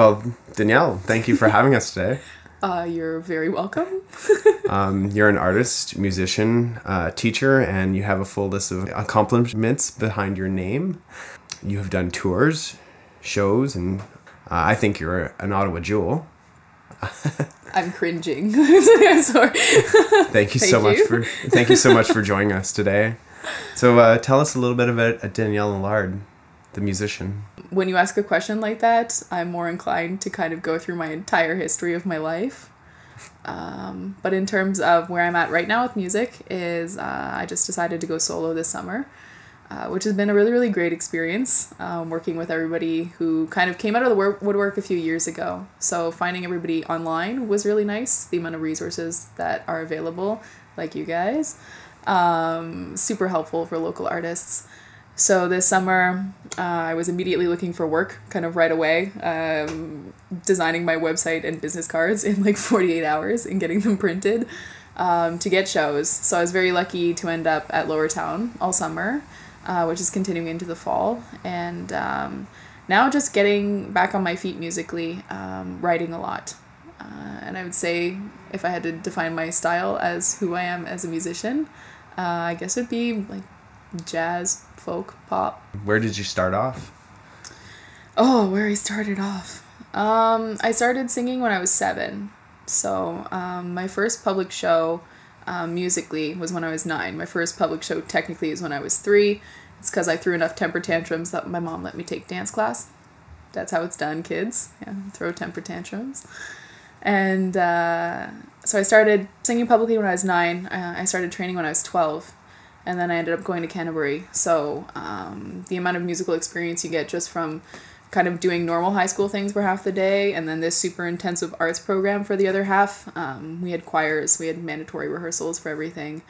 Well, Danielle, thank you for having us today. You're very welcome. You're an artist, musician, teacher, and you have a full list of accomplishments behind your name. You have done tours, shows, and I think you're an Ottawa jewel. I'm cringing. Sorry. Thank you so much for joining us today. So tell us a little bit about Danielle Allard, the musician. When you ask a question like that, I'm more inclined to kind of go through my entire history of my life. But in terms of where I'm at right now with music is I just decided to go solo this summer, which has been a really, really great experience, working with everybody who kind of came out of the woodwork a few years ago. So finding everybody online was really nice, the amount of resources that are available, like you guys. Super helpful for local artists. So this summer, I was immediately looking for work kind of right away, designing my website and business cards in like 48 hours and getting them printed to get shows. So I was very lucky to end up at Lower Town all summer, which is continuing into the fall. And now just getting back on my feet musically, writing a lot. And I would say if I had to define my style as who I am as a musician, I guess it'd be like jazz, folk, pop. Where did you start off? Oh, where I started off. I started singing when I was 7. So my first public show musically was when I was 9. My first public show technically is when I was 3. It's because I threw enough temper tantrums that my mom let me take dance class. That's how it's done, kids. Yeah, throw temper tantrums. And so I started singing publicly when I was 9. I started training when I was 12. And then I ended up going to Canterbury. So the amount of musical experience you get just from kind of doing normal high school things for half the day and then this super intensive arts program for the other half. We had choirs, we had mandatory rehearsals for everything.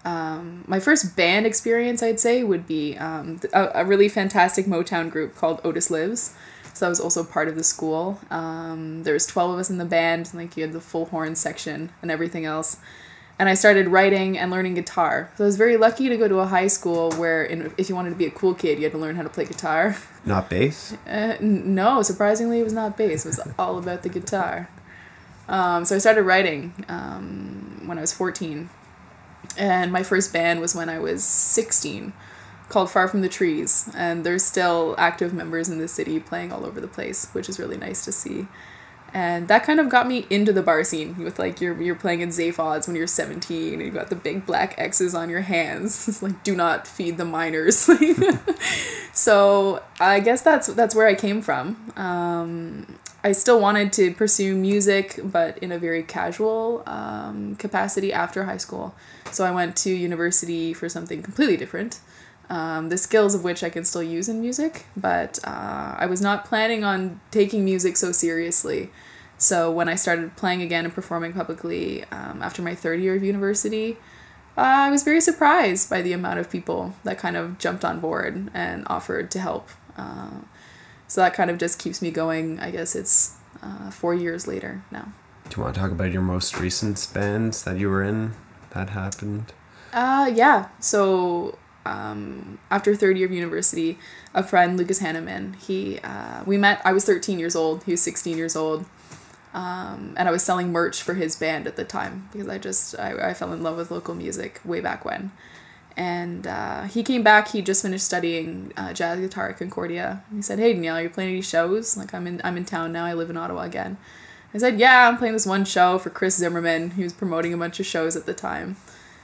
My first band experience, I'd say, would be a really fantastic Motown group called Otis Lives. So I was also part of the school. There was 12 of us in the band, like you had the full horn section and everything else. And I started writing and learning guitar. So I was very lucky to go to a high school where if you wanted to be a cool kid, you had to learn how to play guitar. Not bass? No, surprisingly, it was not bass. It was all about the guitar. So I started writing when I was 14. And my first band was when I was 16, called Far From the Trees. And there's still active members in the city playing all over the place, which is really nice to see. And that kind of got me into the bar scene with like you're playing in Zaphods when you're 17 and you've got the big black X's on your hands. It's like, do not feed the minors. So I guess that's where I came from. I still wanted to pursue music, but in a very casual capacity after high school. So I went to university for something completely different. The skills of which I can still use in music, but I was not planning on taking music so seriously. So when I started playing again and performing publicly after my 3rd year of university, I was very surprised by the amount of people that kind of jumped on board and offered to help. So that kind of just keeps me going. I guess it's 4 years later now. Do you want to talk about your most recent bands that you were in that happened? Yeah. So after 3rd year of university, a friend, Lucas Hanneman, we met. I was 13 years old. He was 16 years old. And I was selling merch for his band at the time because I fell in love with local music way back when. And he came back. He just finished studying jazz guitar at Concordia. And he said, "Hey, Danielle, are you playing any shows? Like I'm in town now. I live in Ottawa again." I said, "Yeah, I'm playing this one show for Chris Zimmerman." He was promoting a bunch of shows at the time.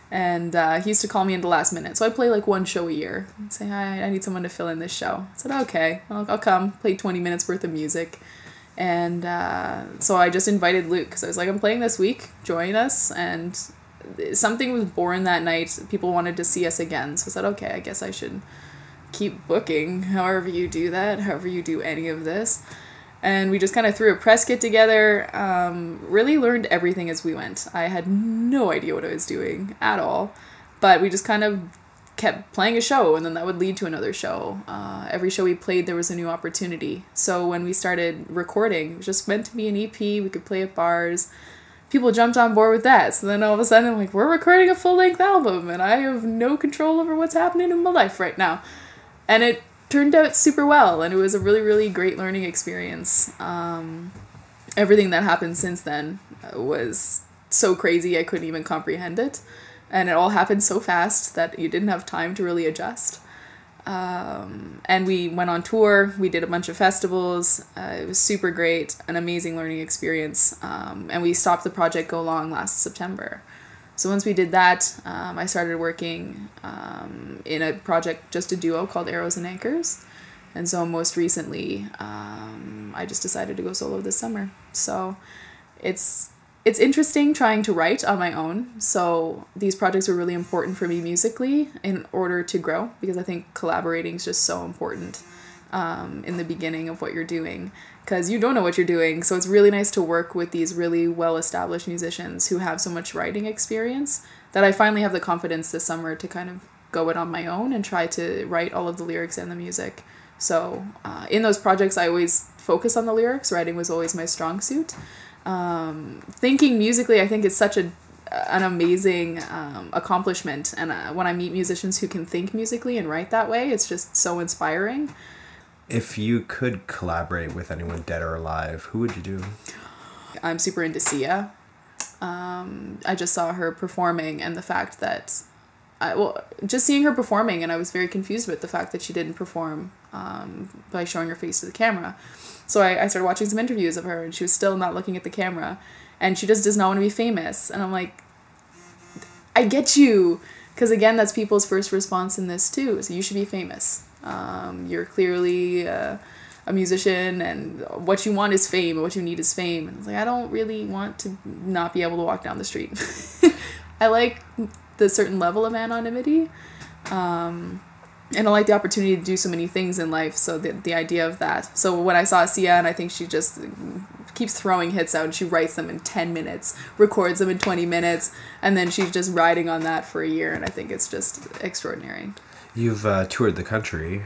And he used to call me in the last minute. So I'd play like one show a year. I'd say, "Hi, I need someone to fill in this show." I said, "Okay, I'll come." Play 20 minutes worth of music. And so I just invited Luke because I was like, "I'm playing this week. Join us." And something was born that night. People wanted to see us again. So I said, "Okay, I guess I should keep booking however you do that, however you do any of this." And we just kind of threw a press kit together, really learned everything as we went. I had no idea what I was doing at all, but we just kind of kept playing a show, and then that would lead to another show. Every show we played, there was a new opportunity. So when we started recording, it was just meant to be an EP. We could play at bars. People jumped on board with that. So then all of a sudden, I'm like, we're recording a full-length album, and I have no control over what's happening in my life right now. And it turned out super well, and it was a really, really great learning experience. Everything that happened since then was so crazy I couldn't even comprehend it, and it all happened so fast that you didn't have time to really adjust. And we went on tour, we did a bunch of festivals, it was super great, an amazing learning experience, and we stopped the project Go Long last September. So once we did that, I started working in a project, just a duo called Arrows and Anchors. And so most recently, I just decided to go solo this summer. So it's interesting trying to write on my own. So these projects were really important for me musically in order to grow, because I think collaborating is just so important in the beginning of what you're doing, because you don't know what you're doing. So it's really nice to work with these really well-established musicians who have so much writing experience that I finally have the confidence this summer to kind of go it on my own and try to write all of the lyrics and the music. So in those projects, I always focus on the lyrics. Writing was always my strong suit. Thinking musically, I think it's such an amazing accomplishment. And when I meet musicians who can think musically and write that way, it's just so inspiring. If you could collaborate with anyone dead or alive, who would you do? I'm super into Sia. I just saw her performing, and the fact that just seeing her performing, and I was very confused with the fact that she didn't perform by showing her face to the camera. So I started watching some interviews of her, and she was still not looking at the camera, and she just does not want to be famous. And I'm like, I get you, because again, that's people's first response in this too. So you should be famous. You're clearly a musician, and what you want is fame, and what you need is fame. And it's like, I don't really want to not be able to walk down the street. I like the certain level of anonymity, and I like the opportunity to do so many things in life. So the idea of that. So when I saw Sia, and I think she just keeps throwing hits out, and she writes them in 10 minutes, records them in 20 minutes, and then she's just riding on that for a year, and I think it's just extraordinary. You've toured the country.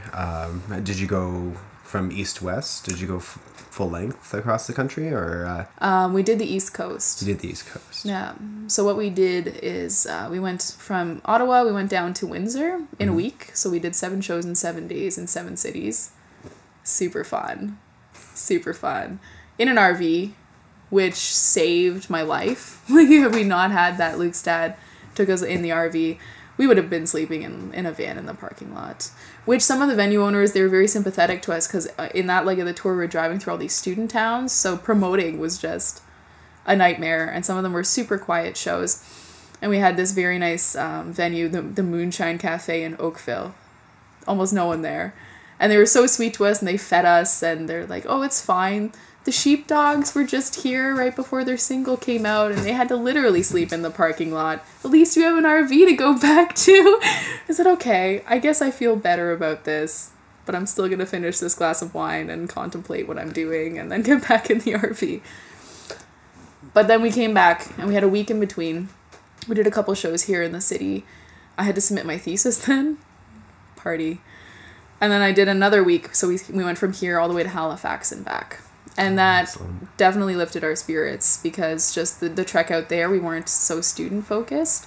Did you go from east to west? Did you go full length across the country, or? We did the East Coast. You did the East Coast. Yeah. So what we did is we went from Ottawa, we went down to Windsor in a week. So we did 7 shows in 7 days in 7 cities. Super fun. Super fun. In an RV, which saved my life. Like, had we not had that, Luke's dad took us in the RV, we would have been sleeping in a van in the parking lot. Which some of the venue owners, they were very sympathetic to us, because in that leg of the tour, we were driving through all these student towns, so promoting was just a nightmare, and some of them were super quiet shows. And we had this very nice venue, the Moonshine Cafe in Oakville. Almost no one there. And they were so sweet to us, and they fed us, and they're like, oh, it's fine. The sheepdogs were just here right before their single came out, and they had to literally sleep in the parking lot. At least you have an RV to go back to. I said, okay, I guess I feel better about this, but I'm still going to finish this glass of wine and contemplate what I'm doing and then get back in the RV. But then we came back, and we had a week in between. We did a couple shows here in the city. I had to submit my thesis then. Party. And then I did another week, so we went from here all the way to Halifax and back. And that definitely lifted our spirits, because just the trek out there, we weren't so student focused,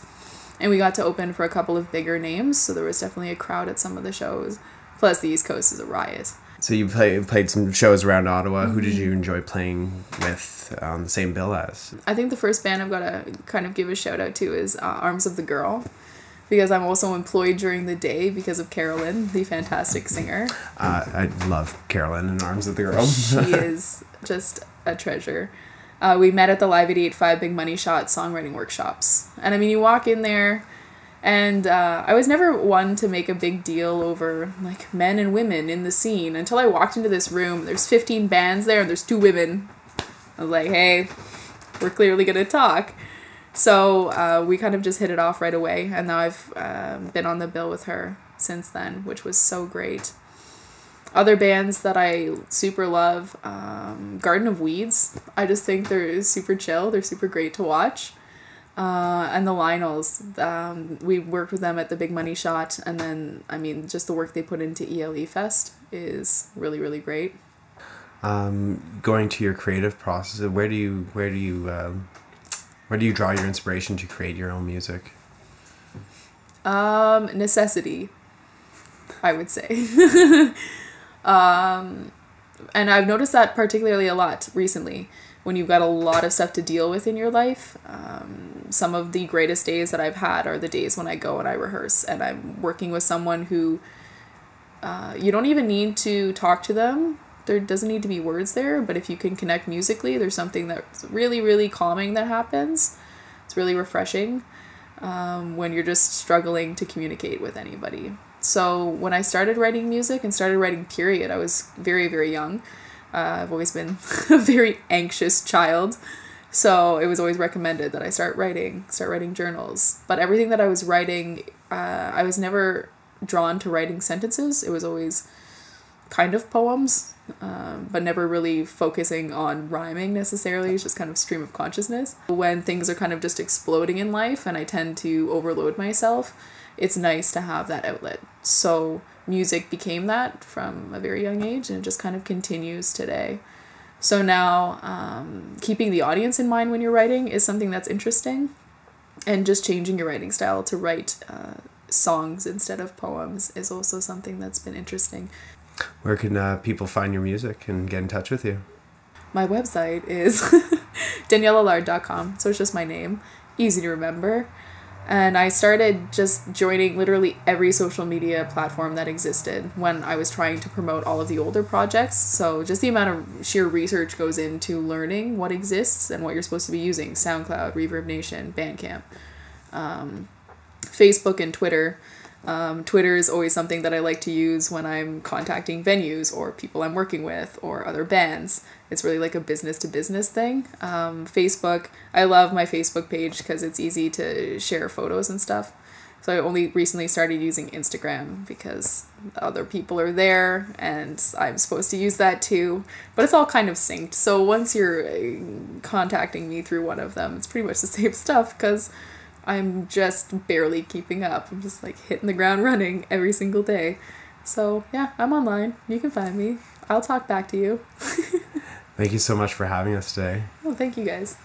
and we got to open for a couple of bigger names, so there was definitely a crowd at some of the shows. Plus the East Coast is a riot. So you played some shows around Ottawa. Who did you enjoy playing with on the same bill as? I think the first band I've got to kind of give a shout out to is Arms of the Girl, because I'm also employed during the day because of Carolyn, the fantastic singer. I love Carolyn in Arms of the Girl. She is just a treasure. We met at the Live 88.5 Big Money Shot songwriting workshops. And I mean, you walk in there, and I was never one to make a big deal over like men and women in the scene until I walked into this room. There's 15 bands there, and there's 2 women. I was like, hey, we're clearly going to talk. So we kind of just hit it off right away, and now I've been on the bill with her since then, which was so great. Other bands that I super love, Garden of Weeds. I just think they're super chill. They're super great to watch. And the Lionels, we worked with them at the Big Money Shot, and then, I mean, just the work they put into ELE Fest is really, really great. Going to your creative process, where do you draw your inspiration to create your own music? Necessity. I would say. And I've noticed that particularly a lot recently when you've got a lot of stuff to deal with in your life. Some of the greatest days that I've had are the days when I go and I rehearse and I'm working with someone who you don't even need to talk to them. There doesn't need to be words there, but if you can connect musically, there's something that's really, really calming that happens. It's really refreshing when you're just struggling to communicate with anybody. So when I started writing music and started writing period, I was very, very young. I've always been a very anxious child. So it was always recommended that I start writing journals. But everything that I was writing, I was never drawn to writing sentences. It was always kind of poems, but never really focusing on rhyming necessarily. It's just kind of stream of consciousness. When things are kind of just exploding in life and I tend to overload myself, it's nice to have that outlet. So music became that from a very young age, and it just kind of continues today. So now keeping the audience in mind when you're writing is something that's interesting, and just changing your writing style to write songs instead of poems is also something that's been interesting. Where can people find your music and get in touch with you? My website is DanielleAllard.com, so it's just my name, easy to remember. And I started just joining literally every social media platform that existed when I was trying to promote all of the older projects. So just the amount of sheer research goes into learning what exists and what you're supposed to be using. SoundCloud, Reverb Nation, Bandcamp, Facebook and Twitter. Twitter is always something that I like to use when I'm contacting venues or people I'm working with or other bands. It's really like a business to business thing. Facebook, I love my Facebook page because it's easy to share photos and stuff. So I only recently started using Instagram because other people are there and I'm supposed to use that too. But it's all kind of synced. So once you're contacting me through one of them, it's pretty much the same stuff because I'm just barely keeping up. I'm just like hitting the ground running every single day. So yeah, I'm online. You can find me. I'll talk back to you. Thank you so much for having us today. Oh, thank you guys.